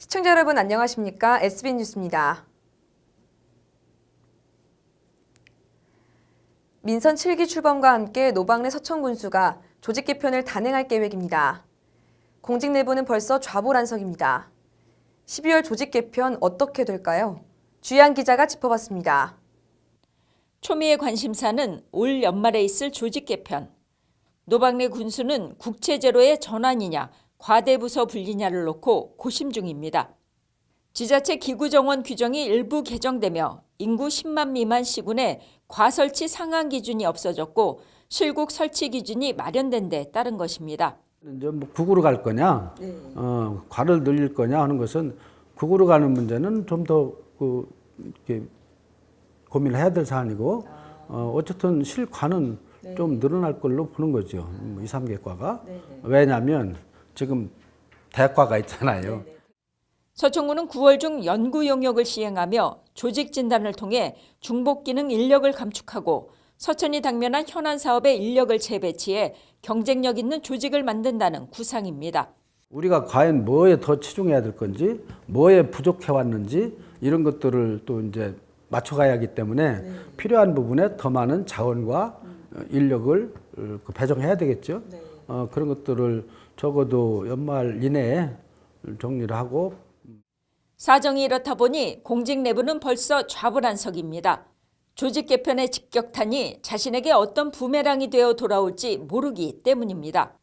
시청자 여러분 안녕하십니까? SBN 뉴스입니다. 민선 7기 출범과 함께 노방래 서천군수가 조직 개편을 단행할 계획입니다. 공직 내부는 벌써 좌불안석입니다. 12월 조직 개편 어떻게 될까요? 주희안 기자가 짚어봤습니다. 초미의 관심사는 올 연말에 있을 조직 개편. 노방래 군수는 국체제로의 전환이냐 과대부서 분리냐를 놓고 고심 중입니다. 지자체 기구정원 규정이 일부 개정되며 인구 10만 미만 시군에 과설치 상한 기준이 없어졌고 실국 설치 기준이 마련된 데 따른 것입니다. 이제 뭐 국으로 갈 거냐, 과를 늘릴 거냐 하는 것은 국으로 가는 문제는 좀 더 고민을 해야 될 사안이고, 어쨌든 실과는 좀 늘어날 걸로 보는 거죠. 2, 3개 과가. 왜냐하면 지금 대과가 있잖아요. 서천군은 9월 중 연구 용역을 시행하며 조직 진단을 통해 중복 기능 인력을 감축하고 서천이 당면한 현안 사업에 인력을 재배치해 경쟁력 있는 조직을 만든다는 구상입니다. 우리가 과연 뭐에 더 치중해야 될 건지, 뭐에 부족해 왔는지 이런 것들을 또 이제 맞춰가야 하기 때문에 필요한 부분에 더 많은 자원과 인력을 배정해야 되겠죠. 그런 것들을 적어도 연말 이내에 정리를 하고. 사정이 이렇다 보니 공직 내부는 벌써 좌불안석입니다. 조직 개편의 직격탄이 자신에게 어떤 부메랑이 되어 돌아올지 모르기 때문입니다.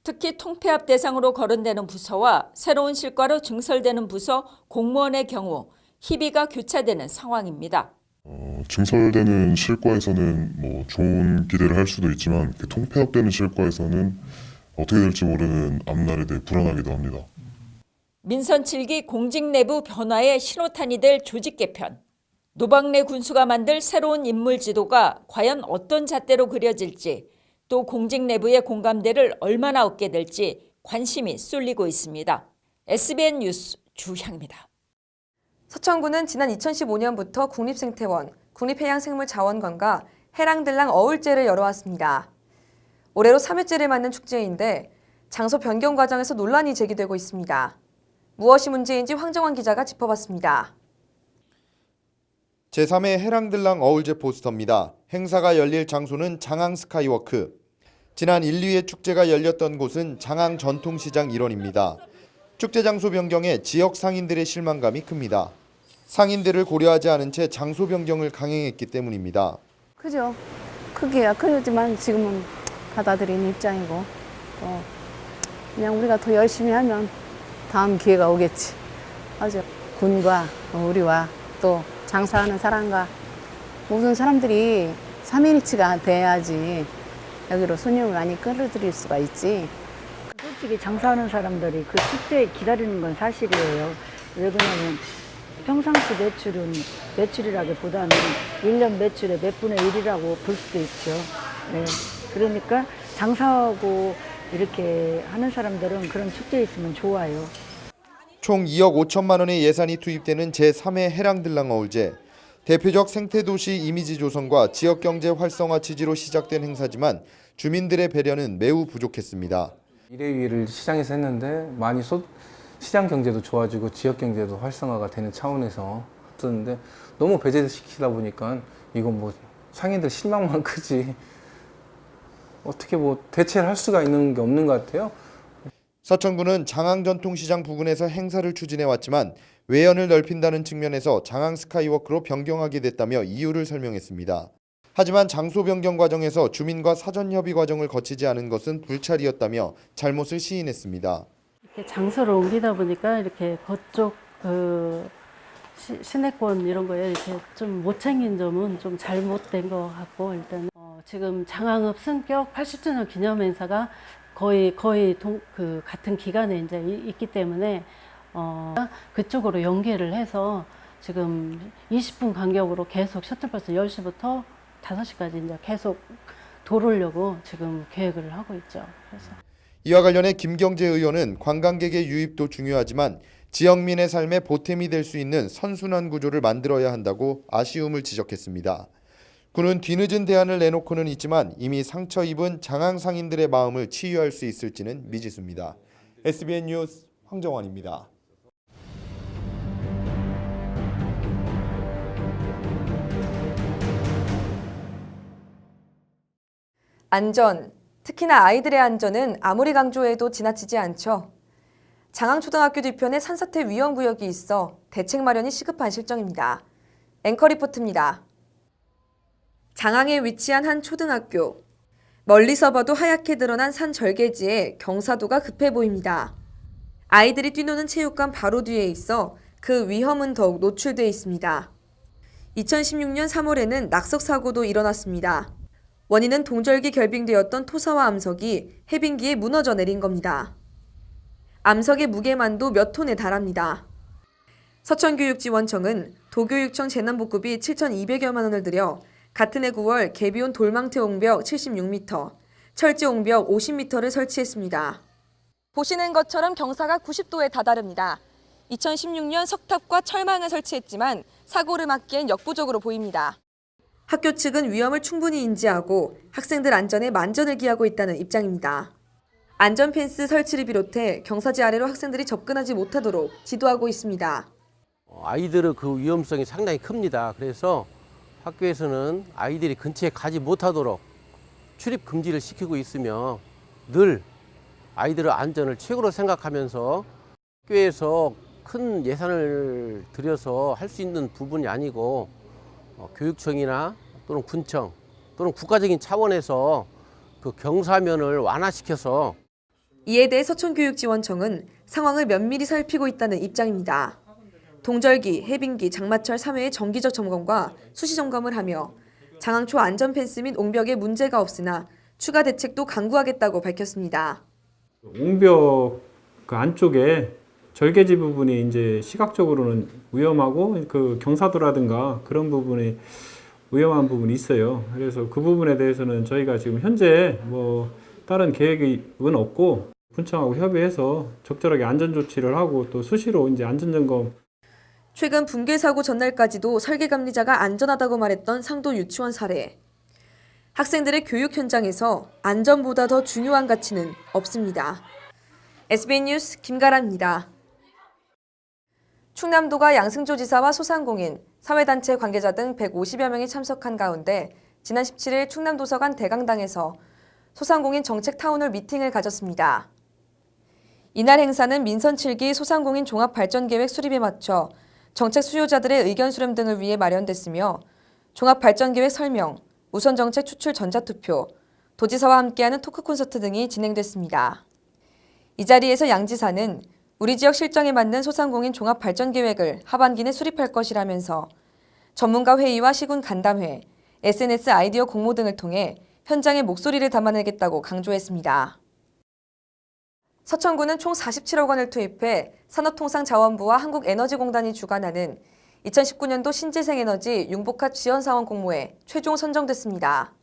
특히 통폐합 대상으로 거론되는 부서와 새로운 실과로 증설되는 부서 공무원의 경우 희비가 교차되는 상황입니다. 증설되는 실과에서는 뭐 좋은 기대를 할 수도 있지만 통폐합되는 실과에서는 어떻게 될지 모르는 앞날에 대해 불안하기도 합니다. 민선 7기 공직 내부 변화의 신호탄이 될 조직 개편. 노방래 군수가 만들 새로운 인물 지도가 과연 어떤 잣대로 그려질지, 또 공직 내부의 공감대를 얼마나 얻게 될지 관심이 쏠리고 있습니다. SBN 뉴스 주향입니다. 서천군은 지난 2015년부터 국립생태원, 국립해양생물자원관과 해랑들랑 어울제를 열어왔습니다. 올해로 3회째를 맞는 축제인데 장소 변경 과정에서 논란이 제기되고 있습니다. 무엇이 문제인지 황정환 기자가 짚어봤습니다. 제3회 해랑들랑 어울제 포스터입니다. 행사가 열릴 장소는 장항 스카이워크. 지난 1, 2회 축제가 열렸던 곳은 장항 전통시장 일원입니다. 축제 장소 변경에 지역 상인들의 실망감이 큽니다. 상인들을 고려하지 않은 채 장소 변경을 강행했기 때문입니다. 그죠. 크기야 크지만 지금은 받아들이는 입장이고 또 그냥 우리가 더 열심히 하면 다음 기회가 오겠지. 맞아. 군과 우리와 또 장사하는 사람과 모든 사람들이 3일치가 돼야지 여기로 손님을 많이 끌어들일 수가 있지. 솔직히 장사하는 사람들이 그 축제 기다리는 건 사실이에요. 왜 그러냐면 평상시 매출은 매출이라기보다는 1년 매출의 몇 분의 1이라고 볼 수도 있죠. 네. 그러니까 장사하고 이렇게 하는 사람들은 그런 축제에 있으면 좋아요. 총 2억 5천만 원의 예산이 투입되는 제3회 해랑들랑 어울제. 대표적 생태도시 이미지 조성과 지역경제 활성화 취지로 시작된 행사지만 주민들의 배려는 매우 부족했습니다. 1회 2회를 시장에서 했는데 많이 시장 경제도 좋아지고 지역 경제도 활성화가 되는 차원에서 썼는데 너무 배제시키다 보니까 이건 뭐 상인들 실망만 크지 어떻게 뭐 대체를 할 수가 있는 게 없는 것 같아요. 서천군은 장항 전통시장 부근에서 행사를 추진해왔지만 외연을 넓힌다는 측면에서 장항 스카이워크로 변경하게 됐다며 이유를 설명했습니다. 하지만 장소 변경 과정에서 주민과 사전 협의 과정을 거치지 않은 것은 불찰이었다며 잘못을 시인했습니다. 이렇게 장소를 옮기다 보니까 이렇게 그쪽 시내권 이런 거에 이렇게 좀 못 챙긴 점은 좀 잘못된 것 같고, 일단 지금 장항읍 승격 80주년 기념 행사가 거의 같은 기간에 이제 있기 때문에 그쪽으로 연계를 해서 지금 20분 간격으로 계속 셔틀버스 10시부터 5시까지 이제 계속 돌으려고 지금 계획을 하고 있죠. 그래서 이와 관련해 김경재 의원은 관광객의 유입도 중요하지만 지역민의 삶에 보탬이 될 수 있는 선순환 구조를 만들어야 한다고 아쉬움을 지적했습니다. 군은 뒤늦은 대안을 내놓고는 있지만 이미 상처 입은 장항 상인들의 마음을 치유할 수 있을지는 미지수입니다. SBN 뉴스 황정환입니다. 안전, 특히나 아이들의 안전은 아무리 강조해도 지나치지 않죠. 장항초등학교 뒤편에 산사태 위험구역이 있어 대책 마련이 시급한 실정입니다. 앵커 리포트입니다. 장항에 위치한 한 초등학교. 멀리서 봐도 하얗게 드러난 산 절개지에 경사도가 급해 보입니다. 아이들이 뛰노는 체육관 바로 뒤에 있어 그 위험은 더욱 노출돼 있습니다. 2016년 3월에는 낙석 사고도 일어났습니다. 원인은 동절기 결빙되었던 토사와 암석이 해빙기에 무너져 내린 겁니다. 암석의 무게만도 몇 톤에 달합니다. 서천교육지원청은 도교육청 재난복구비 7,200여만 원을 들여 같은 해 9월 개비온 돌망태 옹벽 76m, 철제 옹벽 50m를 설치했습니다. 보시는 것처럼 경사가 90도에 다다릅니다. 2016년 석탑과 철망을 설치했지만 사고를 막기엔 역부족으로 보입니다. 학교 측은 위험을 충분히 인지하고 학생들 안전에 만전을 기하고 있다는 입장입니다. 안전 펜스 설치를 비롯해 경사지 아래로 학생들이 접근하지 못하도록 지도하고 있습니다. 아이들의 그 위험성이 상당히 큽니다. 그래서 학교에서는 아이들이 근처에 가지 못하도록 출입 금지를 시키고 있으며 늘 아이들의 안전을 최고로 생각하면서 학교에서 큰 예산을 들여서 할 수 있는 부분이 아니고 교육청이나 또는 군청 또는 국가적인 차원에서 그 경사면을 완화시켜서 이에 대해 서천교육지원청은 상황을 면밀히 살피고 있다는 입장입니다. 동절기, 해빙기, 장마철 3회의 정기적 점검과 수시 점검을 하며 장항초 안전 펜스 및 옹벽에 문제가 없으나 추가 대책도 강구하겠다고 밝혔습니다. 옹벽 그 안쪽에 절개지 부분이 이제 시각적으로는 위험하고 그 경사도라든가 그런 부분이 위험한 부분이 있어요. 그래서 그 부분에 대해서는 저희가 지금 현재 다른 계획은 없고 군청하고 협의해서 적절하게 안전 조치를 하고 또 수시로 이제 안전 점검. 최근 붕괴 사고 전날까지도 설계 감리자가 안전하다고 말했던 상도 유치원 사례. 학생들의 교육 현장에서 안전보다 더 중요한 가치는 없습니다. SBN 뉴스 김가라입니다. 충남도가 양승조 지사와 소상공인, 사회단체 관계자 등 150여 명이 참석한 가운데 지난 17일 충남도서관 대강당에서 소상공인 정책 타운홀 미팅을 가졌습니다. 이날 행사는 민선 7기 소상공인 종합발전계획 수립에 맞춰 정책 수요자들의 의견 수렴 등을 위해 마련됐으며 종합발전계획 설명, 우선정책 추출 전자투표, 도지사와 함께하는 토크 콘서트 등이 진행됐습니다. 이 자리에서 양 지사는 우리 지역 실정에 맞는 소상공인 종합발전계획을 하반기 내 수립할 것이라면서 전문가 회의와 시군 간담회, SNS 아이디어 공모 등을 통해 현장의 목소리를 담아내겠다고 강조했습니다. 서천구는 총 47억 원을 투입해 산업통상자원부와 한국에너지공단이 주관하는 2019년도 신재생에너지 융복합 지원사원 공모에 최종 선정됐습니다.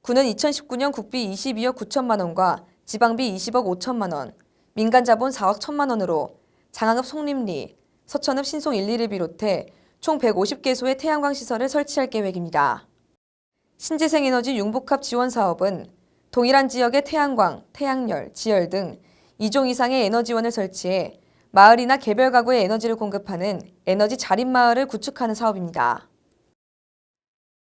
구는 2019년 국비 22억 9천만 원과 지방비 20억 5천만 원, 민간자본 4억 1천만 원으로 장항읍 송림리, 서천읍 신송 1, 2를 비롯해 총 150개소의 태양광 시설을 설치할 계획입니다. 신재생에너지 융복합 지원 사업은 동일한 지역의 태양광, 태양열, 지열 등 2종 이상의 에너지원을 설치해 마을이나 개별 가구에 에너지를 공급하는 에너지 자립마을을 구축하는 사업입니다.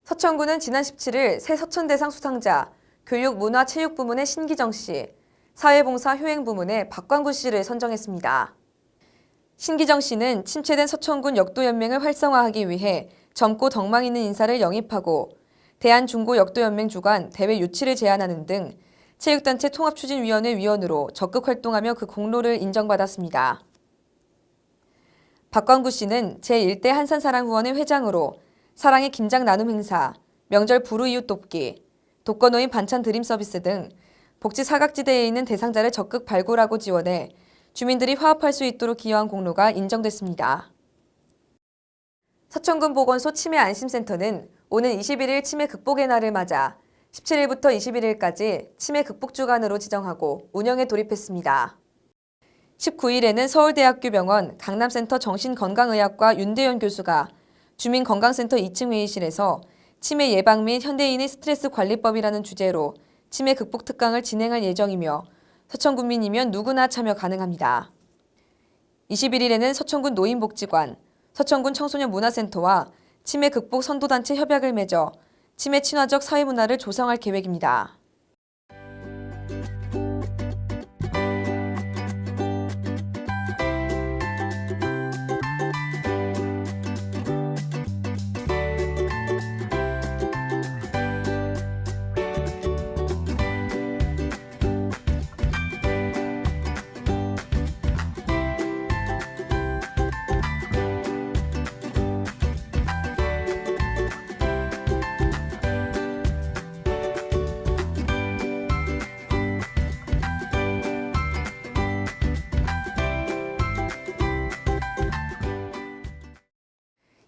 서천구는 지난 17일 새 서천대상 수상자 교육, 문화, 체육 부문의 신기정 씨, 사회봉사, 효행 부문의 박광구 씨를 선정했습니다. 신기정 씨는 침체된 서천군 역도연맹을 활성화하기 위해 젊고 덕망 있는 인사를 영입하고 대한중고역도연맹 주관 대회 유치를 제안하는 등 체육단체 통합추진위원회 위원으로 적극 활동하며 그 공로를 인정받았습니다. 박광구 씨는 제1대 한산사랑후원회 회장으로 사랑의 김장 나눔 행사, 명절 불우이웃 돕기, 독거노인 반찬 드림 서비스 등 복지 사각지대에 있는 대상자를 적극 발굴하고 지원해 주민들이 화합할 수 있도록 기여한 공로가 인정됐습니다. 서천군 보건소 치매안심센터는 오는 21일 치매 극복의 날을 맞아 17일부터 21일까지 치매 극복 주간으로 지정하고 운영에 돌입했습니다. 19일에는 서울대학교 병원 강남센터 정신건강의학과 윤대현 교수가 주민건강센터 2층 회의실에서 치매 예방 및 현대인의 스트레스 관리법이라는 주제로 치매 극복 특강을 진행할 예정이며 서천군민이면 누구나 참여 가능합니다. 21일에는 서천군 노인복지관, 서천군 청소년 문화센터와 치매 극복 선도단체 협약을 맺어 치매 친화적 사회 문화를 조성할 계획입니다.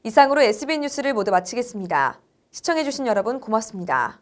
이상으로 SBN 뉴스를 모두 마치겠습니다. 시청해주신 여러분 고맙습니다.